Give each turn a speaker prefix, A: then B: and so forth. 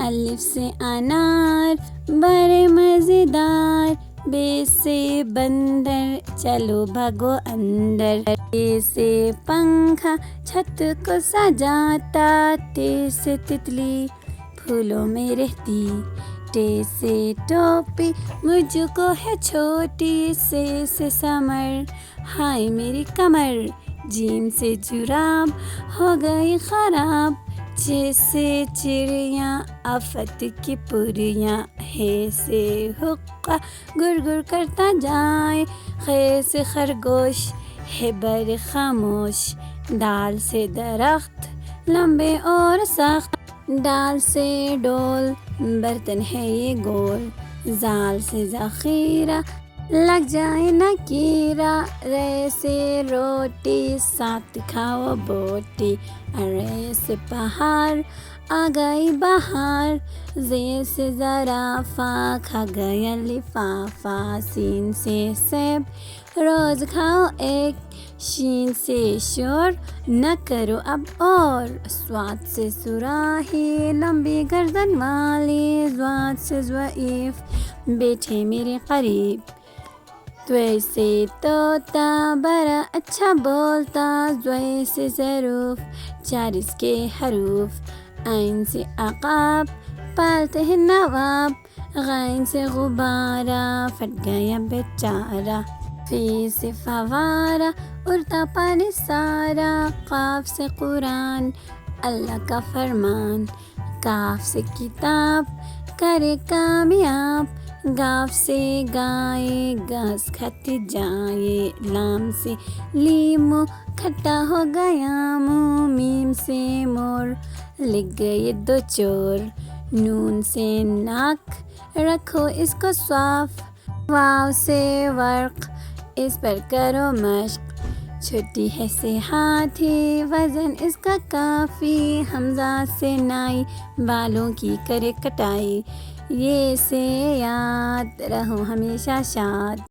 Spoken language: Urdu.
A: الف سے انار بڑے مزیدار، بے سے بندر چلو بھگو اندر، ٹے سے پنکھا چھت کو سجاتا، تے سے تتلی پھولوں میں رہتی، ٹے سے ٹوپی مجھ کو ہے چھوٹی، سے سمر ہائے میری کمر، جیم سے جراب ہو گئی خراب، چے سے چڑیاں آفت کی پریاں، ہے سے حقہ گر گر کرتا جائے، خے سے خرگوش ہے بر خاموش، ڈال سے درخت لمبے اور سخت، ڈال سے ڈول برتن ہے یہ گول، زال سے ذخیرہ لگ جائے نہ کیرا، رے سے روٹی ساتھ کھاؤ بوٹی، رے سے پہاڑ آ گئی بہار، زے سے زرافہ کھا گیا لفافہ، سین سے سیب روز کھاؤ ایک، شین سے شور نہ کرو اب اور، صاد سے صراحی لمبی گردن والی، ضاد سے ضعیف بیٹھے میرے قریب، طے سے طوطا بڑا اچھا بولتا، ضے سے ظروف چار اس کے حروف، عین سے عقاب پالتے ہیں نواب، غین سے غبارہ پھٹ گیا بیچارہ، فی سے فوارہ اڑتا پانی سارا، قاف سے قرآن اللہ کا فرمان، کاف سے کتاب کرے کامیاب، گاف سے گائے گھاس کھاتی جائے، لام سے لیمو کھٹا ہو گیا منہ، میم سے مور لگ گئے دو چور، نون سے ناک رکھو اس کو صاف، واو سے ورق اس پر کرو مشق، چھٹی ہے سے ہاتھی وزن اس کا کافی، حمزہ سے نائی بالوں کی کرے کٹائی، یہ سے یاد رہو ہمیشہ شاد۔